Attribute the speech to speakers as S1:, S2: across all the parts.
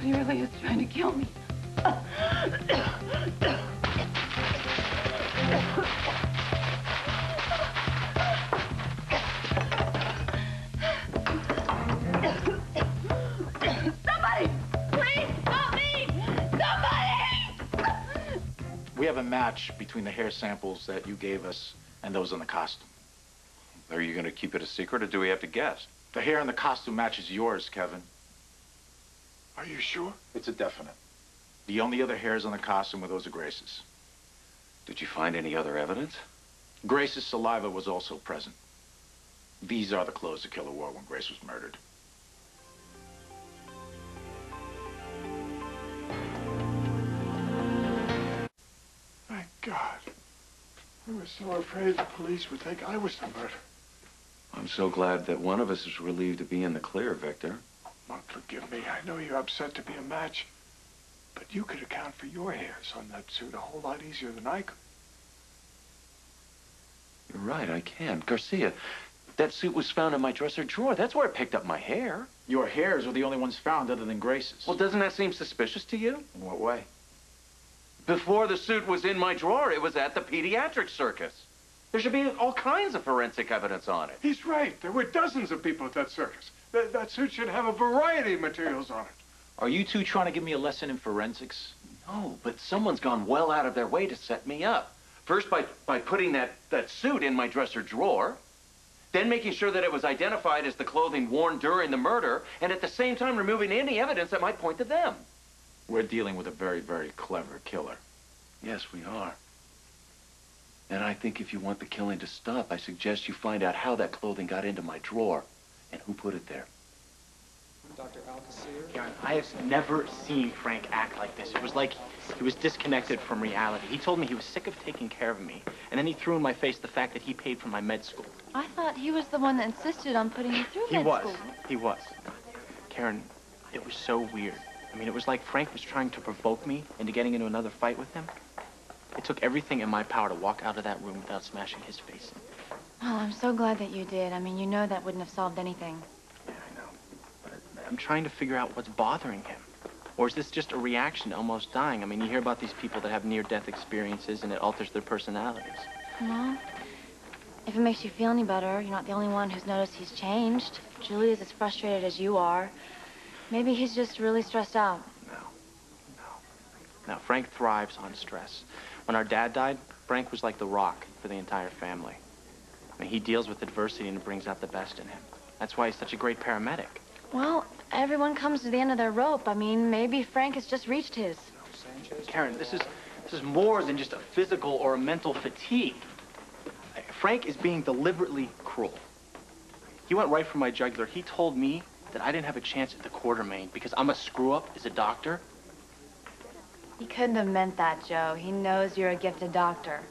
S1: He really is trying to kill me. Somebody! Please help me! Somebody!
S2: We have a match between the hair samples that you gave us and those on the costume.
S3: Are you going to keep it a secret, or do we have to guess?
S2: The hair in the costume matches yours, Kevin.
S4: Are you sure?
S2: It's a definite. The only other hairs on the costume were those of Grace's.
S3: Did you find any other evidence?
S2: Grace's saliva was also present. These are the clothes the killer wore when Grace was murdered.
S4: Thank God. I was so afraid the police would think I was the murderer.
S3: I'm so glad that one of us is relieved to be in the clear, Victor.
S4: Monk, forgive me. I know you're upset to be a match. But you could account for your hairs on that suit a whole lot easier than I could.
S3: You're right, I can. Garcia, that suit was found in my dresser drawer. That's where I picked up my hair.
S2: Your hairs were the only ones found other than Grace's.
S3: Well, doesn't that seem suspicious to you?
S2: In what way?
S3: Before the suit was in my drawer, it was at the pediatric circus. There should be all kinds of forensic evidence on it.
S4: He's right. There were dozens of people at that circus. That suit should have a variety of materials on it.
S2: Are you two trying to give me a lesson in forensics?
S3: No, but someone's gone well out of their way to set me up. First by putting that suit in my dresser drawer, then making sure that it was identified as the clothing worn during the murder, and at the same time removing any evidence that might point to them.
S2: We're dealing with a very, very clever killer.
S3: Yes, we are. And I think if you want the killing to stop, I suggest you find out how that clothing got into my drawer and who put it there.
S5: Dr. Alcacer?
S6: Karen, I have never seen Frank act like this. It was like he was disconnected from reality. He told me he was sick of taking care of me, and then he threw in my face the fact that he paid for my med school.
S7: I thought he was the one that insisted on putting you through med school.
S6: He was. Karen, it was so weird. I mean, it was like Frank was trying to provoke me into getting into another fight with him. It took everything in my power to walk out of that room without smashing his face in.
S7: Well, I'm so glad that you did. I mean, you know that wouldn't have solved anything.
S6: Yeah, I know. But I'm trying to figure out what's bothering him. Or is this just a reaction to almost dying? I mean, you hear about these people that have near-death experiences and it alters their personalities.
S7: Well, if it makes you feel any better, you're not the only one who's noticed he's changed. Julie is as frustrated as you are. Maybe he's just really stressed out.
S6: No, Frank thrives on stress. When our dad died, Frank was like the rock for the entire family. I mean, he deals with adversity and brings out the best in him. That's why he's such a great paramedic.
S7: Well, everyone comes to the end of their rope. I mean, maybe Frank has just reached his.
S6: Karen, this is more than just a physical or a mental fatigue. Frank is being deliberately cruel. He went right for my jugular. He told me that I didn't have a chance at the Quartermain because I'm a screw-up as a doctor.
S7: He couldn't have meant that, Joe. He knows you're a gifted doctor.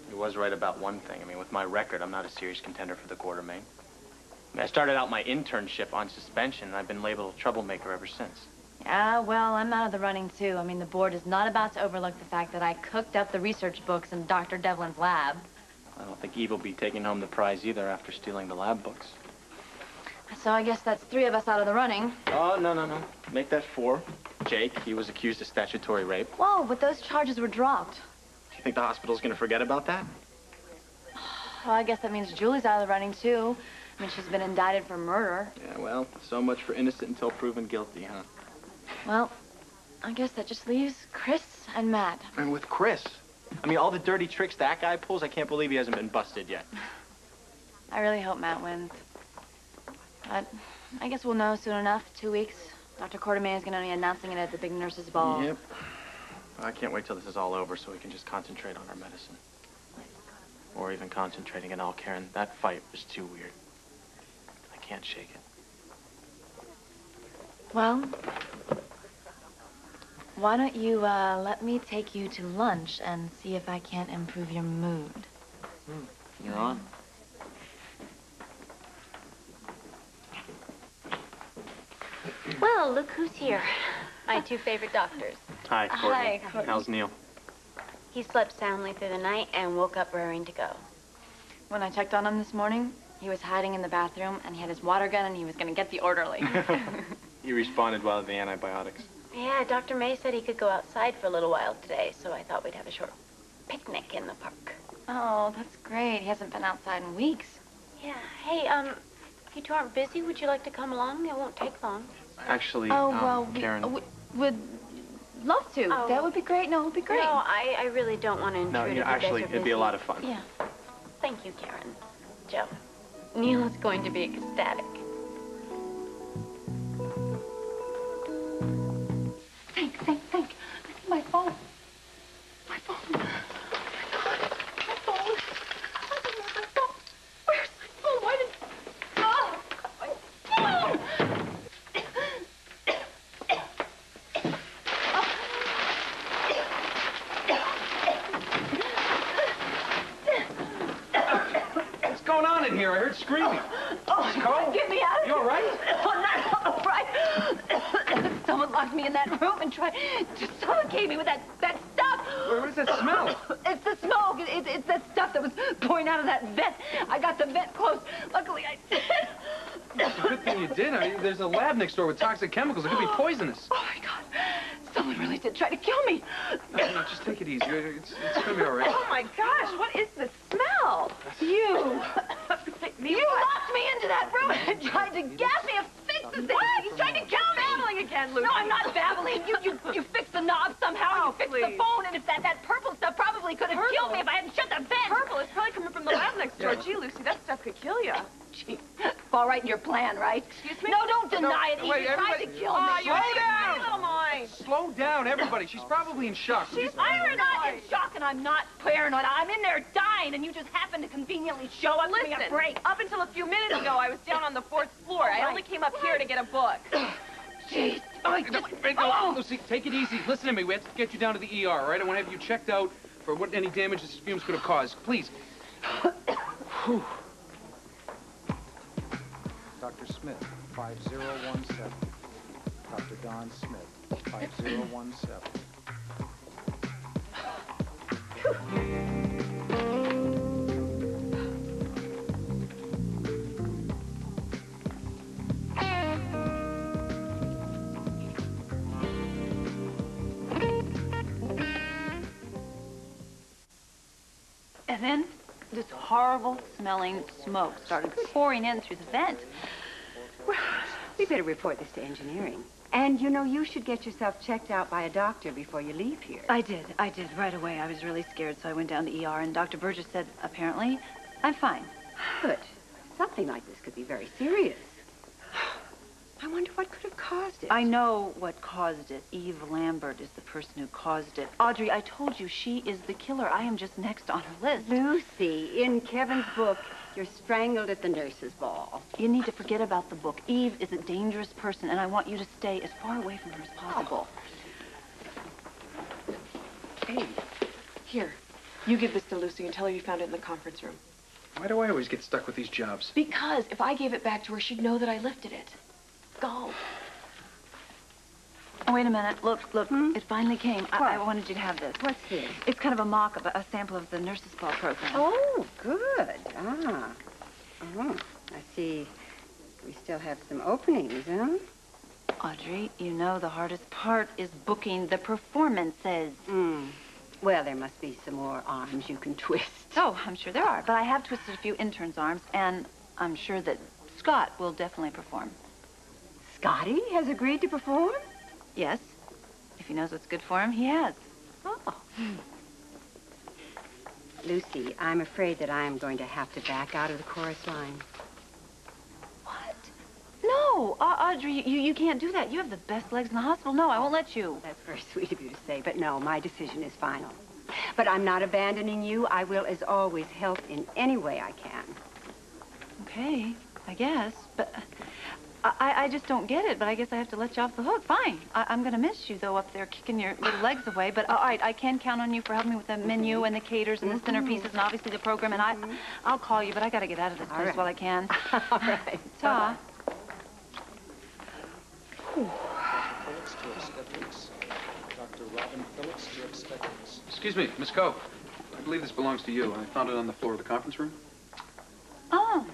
S6: He was right about one thing. I mean, with my record, I'm not a serious contender for the Quartermain. I mean, I started out my internship on suspension, and I've been labeled a troublemaker ever since.
S7: Yeah, well, I'm out of the running, too. I mean, the board is not about to overlook the fact that I cooked up the research books in Dr. Devlin's lab.
S6: I don't think Eve will be taking home the prize either after stealing the lab books.
S7: So I guess that's 3 of us out of the running.
S6: Oh, no. Make that 4. Jake, he was accused of statutory rape.
S7: Whoa, but those charges were dropped.
S6: Do you think the hospital's gonna forget about that?
S7: Well, I guess that means Julie's out of the running, too. I mean, she's been indicted for murder.
S6: Yeah, well, so much for innocent until proven guilty, huh?
S7: Well, I guess that just leaves Chris and Matt.
S6: And with Chris, I mean, all the dirty tricks that guy pulls, I can't believe he hasn't been busted yet.
S7: I really hope Matt wins. But I guess we'll know soon enough. 2 weeks. Dr. Quartermain is going to be announcing it at the big nurses' ball.
S6: Yep. I can't wait till this is all over so we can just concentrate on our medicine. Or even concentrating at all, Karen. That fight was too weird. I can't shake it.
S7: Well, why don't you let me take you to lunch and see if I can't improve your mood?
S6: You're on.
S8: Well, look who's here. My 2 favorite doctors.
S6: Hi, Courtney.
S8: Hi, Courtney.
S6: How's Neil?
S8: He slept soundly through the night and woke up raring to go.
S7: When I checked on him this morning, he was hiding in the bathroom and he had his water gun and he was going to get the orderly.
S6: He responded well to the antibiotics.
S8: Yeah, Dr. May said he could go outside for a little while today, so I thought we'd have a short picnic in the park.
S7: Oh, that's great. He hasn't been outside in weeks.
S8: Yeah. Hey, if you two aren't busy, would you like to come along? It won't take long.
S6: Actually,
S7: Oh, well,
S6: Karen.
S7: we would love to.
S8: Oh.
S7: That would be great. No, it would be great.
S8: No, I really don't want to intrude.
S6: No,
S8: if you guys
S6: actually,
S8: are
S6: it'd be a
S8: busy.
S6: lot of fun.
S7: Yeah.
S8: Thank you, Karen. Joe, Neil is going to be ecstatic.
S1: Think. My phone. My phone. Oh, my God. My phone. I don't know my phone. Where's my phone? Why did... Oh, my phone!
S6: What's going on in here? I heard screaming.
S1: Oh,
S6: Cole?
S1: get me out of
S6: You all right?
S1: I'm not all right. Someone locked me in that room and tried to suffocate me with that stuff.
S6: What is that smell?
S1: It's the smoke. It's that stuff that was pouring out of that vent. I got the vent closed. Luckily, I did.
S6: Good thing you did. There's a lab next door with toxic chemicals. It could be poisonous.
S1: Oh, my God. Someone really did try to kill me.
S6: No, just take it easy. It's gonna be all right.
S1: Oh, my gosh. What is the smell? You. You locked me into that room and tried to gas me and fix the thing. He's trying to kill me. Babbling again, Lucy. No, I'm not babbling. You fixed the knob somehow. You fixed the phone, and if that purple stuff probably could have killed me if I hadn't shut the vent.
S9: Purple is probably coming from the lab next door. Gee, Lucy, that stuff could kill you.
S1: Gee, all right in your plan, right?
S9: Excuse me?
S1: No, don't deny it.
S6: wait,
S1: He tried to
S6: everybody-
S1: kill me.
S9: You're
S6: Slow down!
S9: a little mind.
S6: Slow down, everybody. She's probably in shock.
S1: I'm not in shock, and I'm not paranoid. I'm in there dying, and you just happen to conveniently show up to give me a
S9: Listen,
S1: break.
S9: up until a few minutes ago, I was down on the 4th floor. I only came up here to get a book.
S1: Jeez.
S6: No, Lucy, take it easy. Listen to me. We have to get you down to the ER, all right? I want to have you checked out for what any damage these fumes could have caused. Please. Whew.
S5: Dr. Smith, 5017. Dr. Don Smith, 5017.
S1: And then this horrible smelling smoke started pouring in through the vent.
S10: Well, we better report this to engineering. And, you know, you should get yourself checked out by a doctor before you leave here.
S1: I did right away. I was really scared, so I went down to ER, and Dr. Burgess said, apparently, I'm fine.
S10: Good. Something like this could be very serious. I wonder what could have caused it.
S1: I know what caused it. Eve Lambert is the person who caused it. Audrey, I told you, she is the killer. I am just next on her list.
S10: Lucy, in Kevin's book, you're strangled at the nurse's ball.
S1: You need to forget about the book. Eve is a dangerous person, and I want you to stay as far away from her as possible.
S9: Hey, here. You give this to Lucy and tell her you found it in the conference room.
S6: Why do I always get stuck with these jobs?
S9: Because if I gave it back to her, she'd know that I lifted it. Go.
S1: Oh, wait a minute. Look. It finally came. I wanted you to have this.
S10: What's this?
S1: It's kind of a mock-up, a sample of the nurse's ball program.
S10: Oh, good. Ah. Oh, I see. We still have some openings, huh?
S1: Audrey, you know the hardest part is booking the performances.
S10: Well, there must be some more arms you can twist.
S1: Oh, I'm sure there are. But I have twisted a few interns' arms, and I'm sure that Scott will definitely perform.
S10: Scotty has agreed to perform?
S1: Yes. If he knows what's good for him, he has.
S10: Oh. Lucy, I'm afraid that I am going to have to back out of the chorus line.
S1: What? No, Audrey, you can't do that. You have the best legs in the hospital. No, I won't let you.
S10: That's very sweet of you to say, but no, my decision is final. But I'm not abandoning you. I will, as always, help in any way I can.
S1: Okay, I guess. But I just don't get it, but I guess I have to let you off the hook. Fine. I'm going to miss you, though, up there kicking your little legs away. But all right, I can count on you for helping me with the menu and the caters and the centerpieces and obviously the program. And I'll call you, but I got to get out of this place while I can.
S10: All right.
S1: Ta.
S5: Phillips to obstetrics. Dr. Robin Phillips to obstetrics.
S6: Excuse me, Miss Coe. I believe this belongs to you. I found it on the floor of the conference room.
S1: Oh.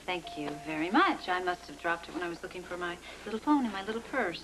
S1: Thank you very much. I must have dropped it when I was looking for my little phone in my little purse.